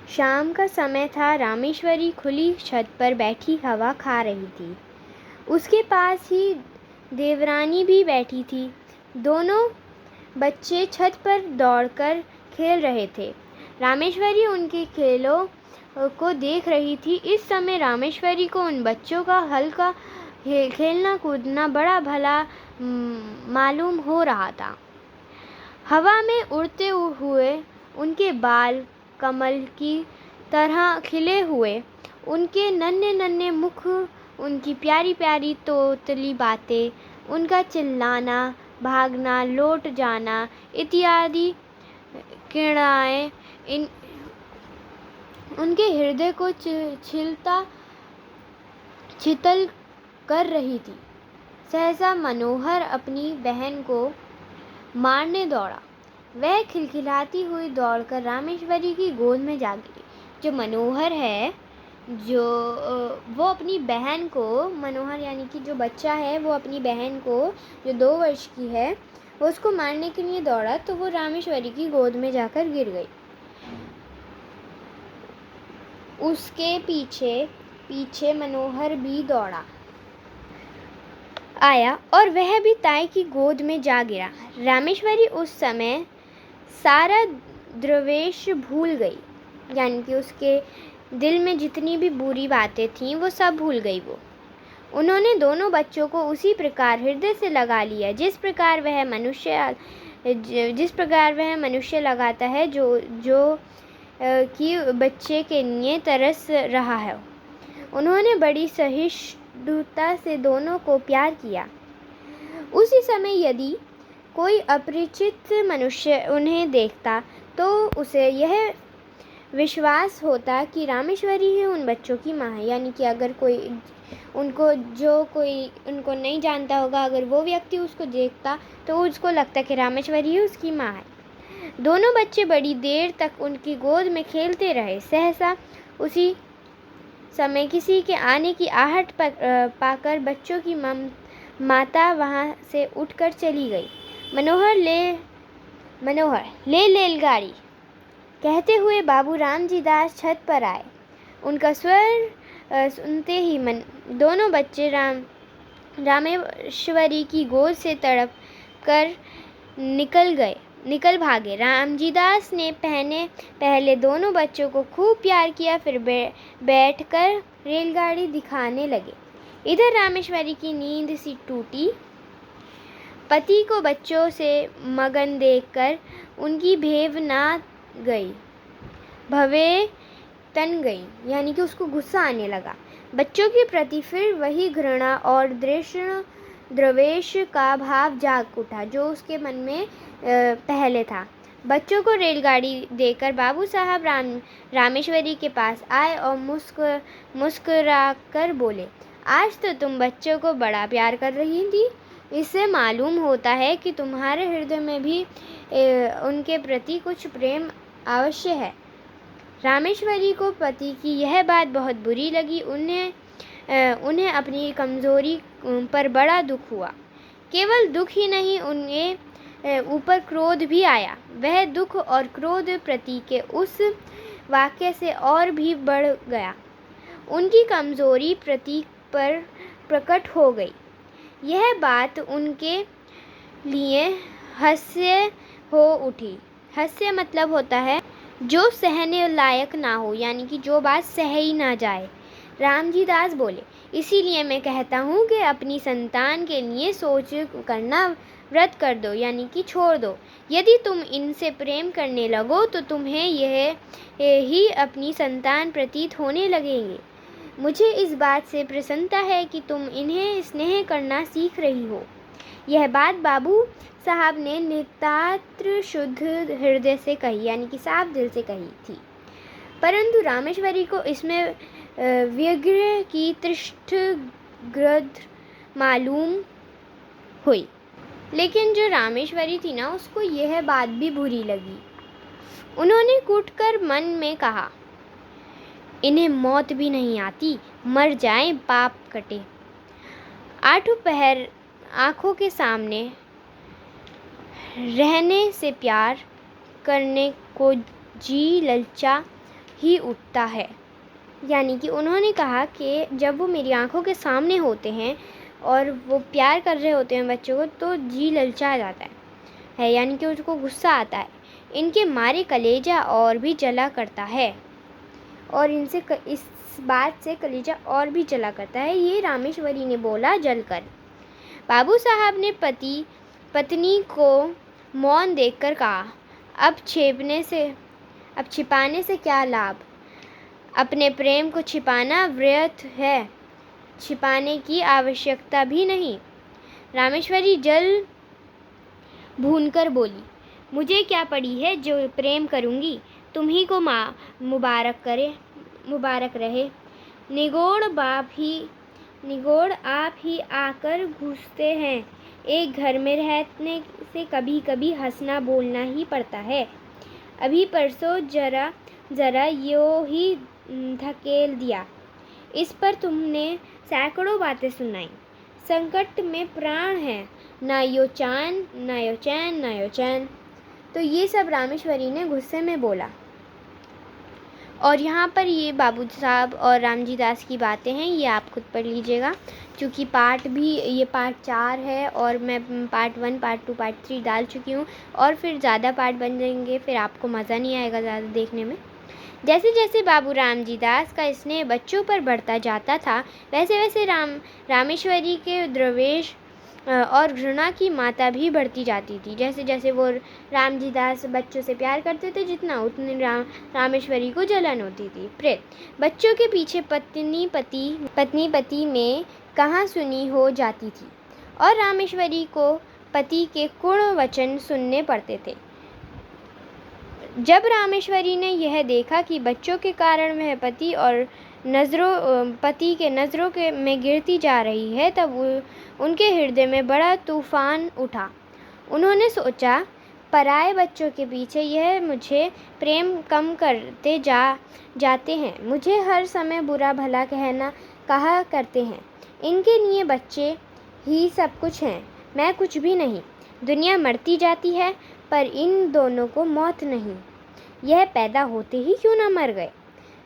शाम का समय था। रामेश्वरी खुली छत पर बैठी हवा खा रही थी। उसके पास ही देवरानी भी बैठी थी। दोनों बच्चे छत पर दौड़कर खेल रहे थे। रामेश्वरी उनके खेलों को देख रही थी। इस समय रामेश्वरी को उन बच्चों का हल्का खेलना कूदना बड़ा भला मालूम हो रहा था। हवा में उड़ते हुए उनके बाल कमल की तरह खिले हुए, उनके नन्हे नन्हे मुख, उनकी प्यारी प्यारी तोतली बातें, उनका चिल्लाना, भागना, लौट जाना इत्यादि क्रीड़ाएं उनके हृदय को छितल कर रही थी। सहसा मनोहर अपनी बहन को मारने दौड़ा। वह खिलखिलाती हुई दौड़कर रामेश्वरी की गोद में जा गिरी। जो मनोहर है, वो अपनी बहन को, मनोहर यानी कि जो बच्चा है, वो अपनी बहन को जो 2 वर्ष की है, वो उसको मारने के लिए दौड़ा तो वो रामेश्वरी की गोद में जाकर गिर गई। उसके पीछे पीछे मनोहर भी दौड़ा आया और वह भी ताई की गोद में जा गिरा। रामेश्वरी उस समय सारा द्वेष भूल गई, यानी कि उसके दिल में जितनी भी बुरी बातें थीं वो सब भूल गई। उन्होंने दोनों बच्चों को उसी प्रकार हृदय से लगा लिया जिस प्रकार वह मनुष्य लगाता है जो कि बच्चे के लिए तरस रहा है। उन्होंने बड़ी सहिष्णुता से दोनों को प्यार किया। उसी समय यदि कोई अपरिचित मनुष्य उन्हें देखता तो उसे यह विश्वास होता कि रामेश्वरी ही उन बच्चों की माँ है। यानी कि अगर कोई उनको नहीं जानता होगा, अगर वो व्यक्ति उसको देखता तो उसको लगता कि रामेश्वरी ही उसकी माँ है। दोनों बच्चे बड़ी देर तक उनकी गोद में खेलते रहे। सहसा उसी समय किसी के आने की आहट पाकर बच्चों की माता वहाँ से उठकर चली गई। मनोहर ले रेलगाड़ी कहते हुए बाबू रामजी दास छत पर आए। उनका स्वर सुनते ही दोनों बच्चे रामेश्वरी की गोद से तड़प कर निकल भागे। रामजीदास ने पहले दोनों बच्चों को खूब प्यार किया, फिर बैठकर रेलगाड़ी दिखाने लगे। इधर रामेश्वरी की नींद सी टूटी। पति को बच्चों से मगन देखकर उनकी भवे तन गई, यानी कि उसको गुस्सा आने लगा। बच्चों के प्रति फिर वही घृणा और द्वेष का भाव जाग उठा जो उसके मन में पहले था। बच्चों को रेलगाड़ी देकर बाबू साहब रामेश्वरी के पास आए और मुस्कुराकर बोले, आज तो तुम बच्चों को बड़ा प्यार कर रही थी। इससे मालूम होता है कि तुम्हारे हृदय में भी उनके प्रति कुछ प्रेम अवश्य है। रामेश्वरी को पति की यह बात बहुत बुरी लगी। उन्हें अपनी कमजोरी पर बड़ा दुख हुआ। केवल दुख ही नहीं, उन्हें ऊपर क्रोध भी आया। वह दुख और क्रोध पति के उस वाक्य से और भी बढ़ गया। उनकी कमजोरी पति पर प्रकट हो गई। यह बात उनके लिए हास्य हो उठी। हास्य मतलब होता है जो सहने लायक ना हो, यानी कि जो बात सह ही ना जाए। रामजी दास बोले, इसीलिए मैं कहता हूँ कि अपनी संतान के लिए सोच करना व्रत कर दो, यानी कि छोड़ दो। यदि तुम इनसे प्रेम करने लगो तो तुम्हें यह ही अपनी संतान प्रतीत होने लगेंगे। मुझे इस बात से प्रसन्नता है कि तुम इन्हें स्नेह करना सीख रही हो। यह बात बाबू साहब ने नितांत शुद्ध हृदय से कही, यानी कि साफ दिल से कही थी। परंतु रामेश्वरी को इसमें व्यग्र की तृष्ट ग्रद्ध मालूम हुई। लेकिन जो रामेश्वरी थी ना, उसको यह बात भी बुरी लगी। उन्होंने कूटकर मन में कहा, इन्हें मौत भी नहीं आती, मर जाएं, पाप कटे। आठों पहर आंखों के सामने रहने से प्यार करने को जी ललचा ही उठता है। यानी कि उन्होंने कहा कि जब वो मेरी आंखों के सामने होते हैं और वो प्यार कर रहे होते हैं बच्चों को, तो जी ललचा जाता है, यानी कि उसको गुस्सा आता है। इनके मारे कलेजा और भी जला करता है, और इस बात से कलेजा और भी जला करता है। ये रामेश्वरी ने बोला जलकर। बाबू साहब ने पत्नी को मौन देखकर कहा, अब छिपाने से क्या लाभ? अपने प्रेम को छिपाना व्यर्थ है, छिपाने की आवश्यकता भी नहीं। रामेश्वरी जल भूनकर बोली, मुझे क्या पड़ी है जो प्रेम करूँगी, तुम्ही को मुबारक रहे। निगोड़ आप ही आकर घुसते हैं। एक घर में रहने से कभी कभी हंसना बोलना ही पड़ता है। अभी परसों जरा यो ही धकेल दिया, इस पर तुमने सैकड़ों बातें सुनाई। संकट में प्राण है, ना यो चैन। तो ये सब रामेश्वरी ने गुस्से में बोला। और यहाँ पर ये बाबू साहब और रामजी दास की बातें हैं, ये आप खुद पढ़ लीजिएगा, क्योंकि ये पार्ट 4 है और मैं पार्ट 1, पार्ट 2, पार्ट 3 डाल चुकी हूँ, और फिर ज़्यादा पार्ट बन जाएंगे, फिर आपको मज़ा नहीं आएगा ज़्यादा देखने में। जैसे जैसे बाबू रामजी दास का स्नेह बच्चों पर बढ़ता जाता था, वैसे वैसे रामेश्वरी के द्वेष और घृणा की मात्रा भी बढ़ती जाती थी। जैसे जैसे वो रामजी दास बच्चों से प्यार करते थे उतनी रामेश्वरी को जलन होती थी। प्रेत बच्चों के पीछे पत्नी पति में कहाँ सुनी हो जाती थी, और रामेश्वरी को पति के कूर्ण वचन सुनने पड़ते थे। जब रामेश्वरी ने यह देखा कि बच्चों के कारण वह पति के नज़रों में गिरती जा रही है, तब उनके हृदय में बड़ा तूफान उठा। उन्होंने सोचा, पराए बच्चों के पीछे यह मुझे प्रेम कम करते जाते हैं, मुझे हर समय बुरा भला कहा करते हैं। इनके लिए बच्चे ही सब कुछ हैं, मैं कुछ भी नहीं। दुनिया मरती जाती है, पर इन दोनों को मौत नहीं। यह पैदा होते ही क्यों ना मर गए?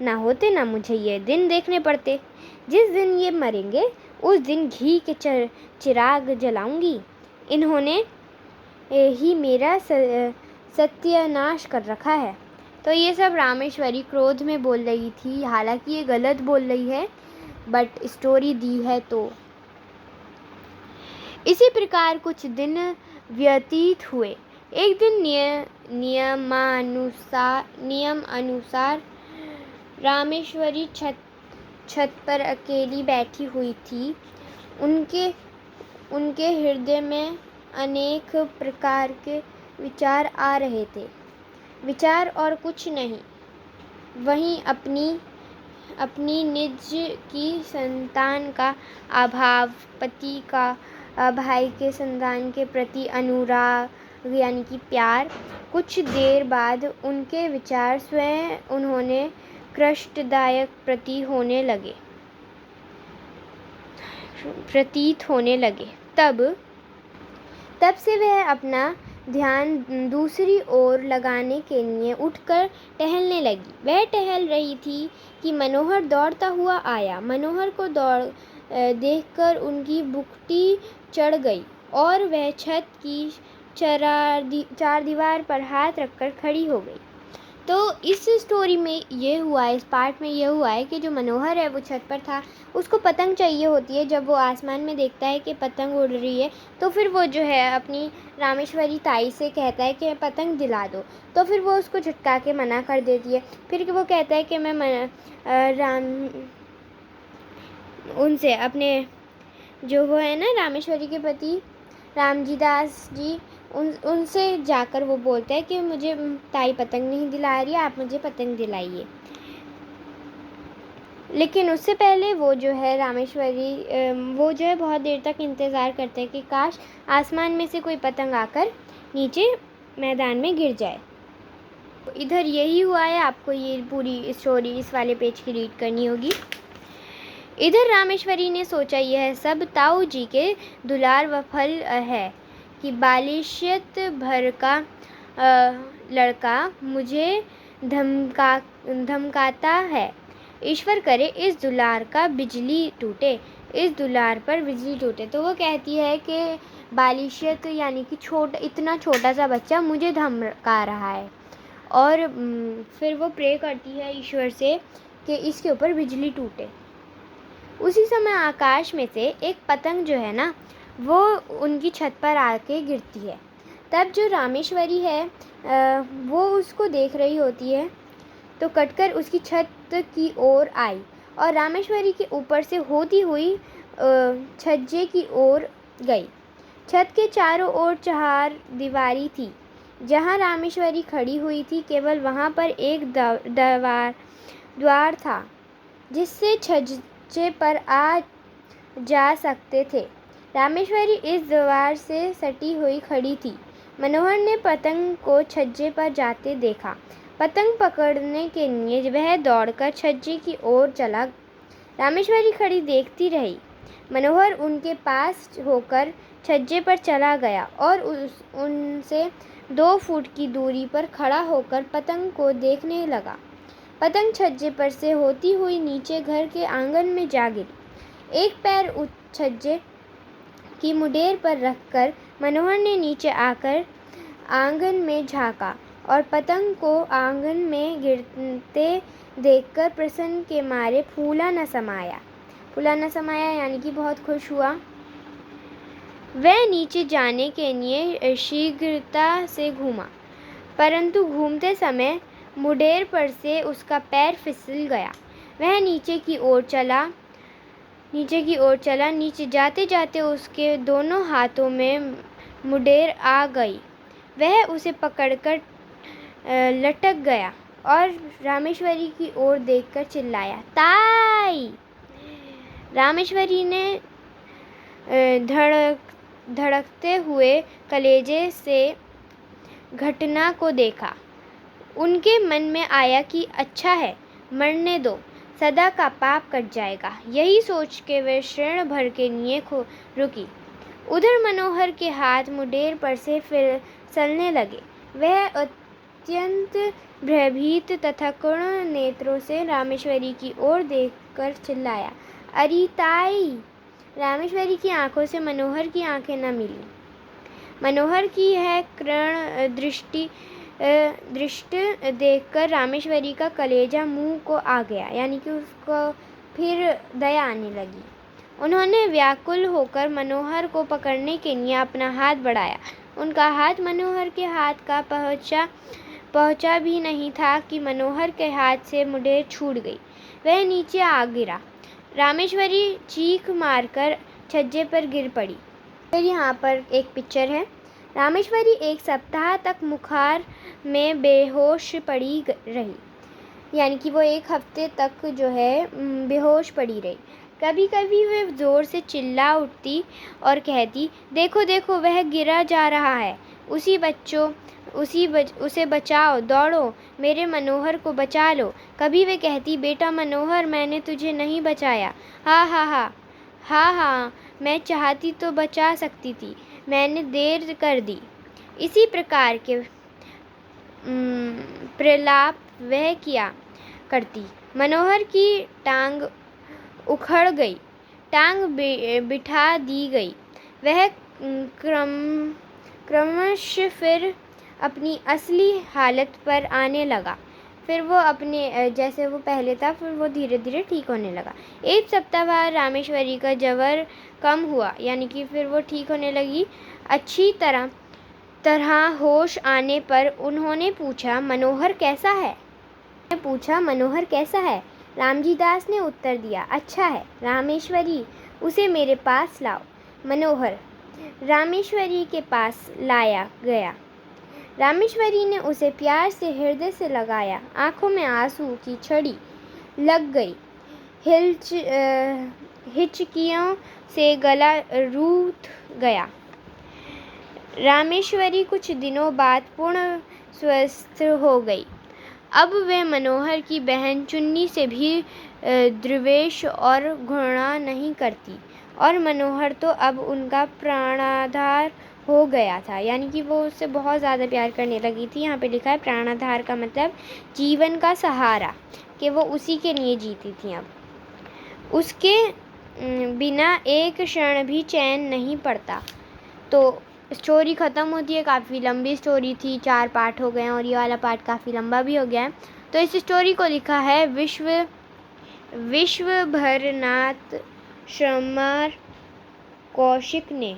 ना होते ना मुझे ये दिन देखने पड़ते। जिस दिन ये मरेंगे, उस दिन घी के चिराग जलाऊंगी। इन्होंने ही मेरा सत्यानाश कर रखा है। तो ये सब रामेश्वरी क्रोध में बोल रही थी, हालांकि ये गलत बोल रही है, बट स्टोरी दी है तो। इसी प्रकार कुछ दिन व्यतीत हुए। एक दिन नियम अनुसार रामेश्वरी छत पर अकेली बैठी हुई थी। उनके हृदय में अनेक प्रकार के विचार आ रहे थे। विचार और कुछ नहीं, वहीं अपनी निज की संतान का अभाव, पति का भाई के संतान के प्रति अनुराग यानी कि प्यार। कुछ देर बाद उनके विचार स्वयं उन्होंने कष्टदायक प्रतीत होने लगे। तब से वह अपना ध्यान दूसरी ओर लगाने के लिए उठकर टहलने लगी। वह टहल रही थी कि मनोहर दौड़ता हुआ आया। मनोहर को देखकर उनकी बुकटी चढ़ गई और वह छत की चार दीवार पर हाथ रखकर खड़ी हो गई। तो इस स्टोरी में ये हुआ है, इस पार्ट में ये हुआ है कि जो मनोहर है वो छत पर था, उसको पतंग चाहिए होती है। जब वो आसमान में देखता है कि पतंग उड़ रही है, तो फिर वो जो है अपनी रामेश्वरी ताई से कहता है कि पतंग दिला दो, तो फिर वो उसको झटका के मना कर देती है। फिर वो कहता है कि मैं उनसे अपने जो वो है ना रामेश्वरी के पति रामजी दास जी, उनसे जाकर वो बोलता है कि मुझे ताई पतंग नहीं दिला रही है, आप मुझे पतंग दिलाइए। लेकिन उससे पहले वो जो है रामेश्वरी वो जो है बहुत देर तक इंतज़ार करते हैं कि काश आसमान में से कोई पतंग आकर नीचे मैदान में गिर जाए। इधर यही हुआ है, आपको ये पूरी स्टोरी इस वाले पेज की रीड करनी होगी। इधर रामेश्वरी ने सोचा, यह सब ताऊ जी के दुलार व फल है कि बालिशियत भर का लड़का मुझे धमकाता है। ईश्वर करे इस दुलार का बिजली टूटे, इस दुलार पर बिजली टूटे। तो वो कहती है कि बालिशत यानी कि इतना छोटा सा बच्चा मुझे धमका रहा है, और फिर वो प्रे करती है ईश्वर से कि इसके ऊपर बिजली टूटे। उसी समय आकाश में से एक पतंग जो है ना, वो उनकी छत पर आके गिरती है। तब जो रामेश्वरी है वो उसको देख रही होती है, तो कटकर उसकी छत की ओर आई और रामेश्वरी के ऊपर से होती हुई छज्जे की ओर गई। छत के चारों ओर चार दीवारी थी। जहाँ रामेश्वरी खड़ी हुई थी, केवल वहाँ पर एक द्वार था जिससे छज्जे पर आ जा सकते थे। रामेश्वरी इस द्वार से सटी हुई खड़ी थी। मनोहर ने पतंग को छज्जे पर जाते देखा। पतंग पकड़ने के लिए वह दौड़कर छज्जे की ओर चला। रामेश्वरी खड़ी देखती रही। मनोहर उनके पास होकर छज्जे पर चला गया और उनसे 2 फुट की दूरी पर खड़ा होकर पतंग को देखने लगा। पतंग छज्जे पर से होती हुई नीचे घर के आंगन में जा गिरी। एक पैर उस छज्जे की मुडेर पर रखकर मनोहर ने नीचे आकर आंगन में झांका और पतंग को आंगन में गिरते देखकर प्रसन्न के मारे फूला न समाया यानी कि बहुत खुश हुआ। वह नीचे जाने के लिए शीघ्रता से घूमा, परंतु घूमते समय मुडेर पर से उसका पैर फिसल गया। वह नीचे की ओर चला। नीचे जाते जाते उसके दोनों हाथों में मुडेर आ गई। वह उसे पकड़कर लटक गया और रामेश्वरी की ओर देखकर चिल्लाया, ताई! रामेश्वरी ने धड़कते हुए कलेजे से घटना को देखा। उनके मन में आया कि अच्छा है, मरने दो, सदा का पाप कट जाएगा। यही सोच के वे क्षण भर के लिए रुकी। उधर मनोहर के हाथ मुडेर पर से फिसलने लगे। वह अत्यंत भयभीत तथा करुण नेत्रों से रामेश्वरी की ओर देखकर चिल्लाया, अरे ताई! रामेश्वरी की आंखों से मनोहर की आंखें न मिली। मनोहर की यह करुण दृष्टि देखकर रामेश्वरी का कलेजा मुंह को आ गया, यानी कि उसको फिर दया आने लगी। उन्होंने व्याकुल होकर मनोहर को पकड़ने के लिए अपना हाथ बढ़ाया। उनका हाथ मनोहर के हाथ का पहुंचा भी नहीं था कि मनोहर के हाथ से मुडेर छूट गई। वह नीचे आ गिरा। रामेश्वरी चीख मारकर छज्जे पर गिर पड़ी। फिर यहाँ पर एक पिक्चर है। रामेश्वरी 1 सप्ताह तक बुखार में बेहोश पड़ी रही, यानी कि वो 1 हफ्ते तक जो है बेहोश पड़ी रही। कभी कभी वह ज़ोर से चिल्ला उठती और कहती, देखो देखो, वह गिरा जा रहा है, उसे बचाओ, दौड़ो, मेरे मनोहर को बचा लो। कभी वे कहती, बेटा मनोहर, मैंने तुझे नहीं बचाया। हाँ, मैं चाहती तो बचा सकती थी, मैंने देर कर दी। इसी प्रकार के प्रलाप वह किया करती। मनोहर की टांग उखड़ गई, टांग बिठा दी गई। वह क्रमश फिर अपनी असली हालत पर आने लगा। फिर वो अपने जैसे वो पहले था, फिर वो धीरे धीरे ठीक होने लगा। 1 सप्ताह बाद रामेश्वरी का ज्वर कम हुआ, यानी कि फिर वो ठीक होने लगी। अच्छी तरह होश आने पर उन्होंने पूछा, मनोहर कैसा है? रामजी दास ने उत्तर दिया, अच्छा है। रामेश्वरी, उसे मेरे पास लाओ। मनोहर रामेश्वरी के पास लाया गया। रामेश्वरी ने उसे प्यार से हृदय से लगाया। आंखों में आंसू की छड़ी लग गई। हिचकियों से गला रूठ गया। रामेश्वरी कुछ दिनों बाद पूर्ण स्वस्थ हो गई। अब वे मनोहर की बहन चुन्नी से भी द्वेष और घृणा नहीं करती, और मनोहर तो अब उनका प्राणाधार हो गया था, यानी कि वो उससे बहुत ज़्यादा प्यार करने लगी थी। यहाँ पे लिखा है प्राणाधार का मतलब जीवन का सहारा, कि वो उसी के लिए जीती थी। अब उसके बिना एक क्षण भी चैन नहीं पड़ता। तो स्टोरी ख़त्म होती है। काफ़ी लंबी स्टोरी थी, 4 पार्ट हो गए हैं और ये वाला पार्ट काफ़ी लंबा भी हो गया है। तो इस स्टोरी को लिखा है विश्वभरनाथ शर्मा कौशिक ने।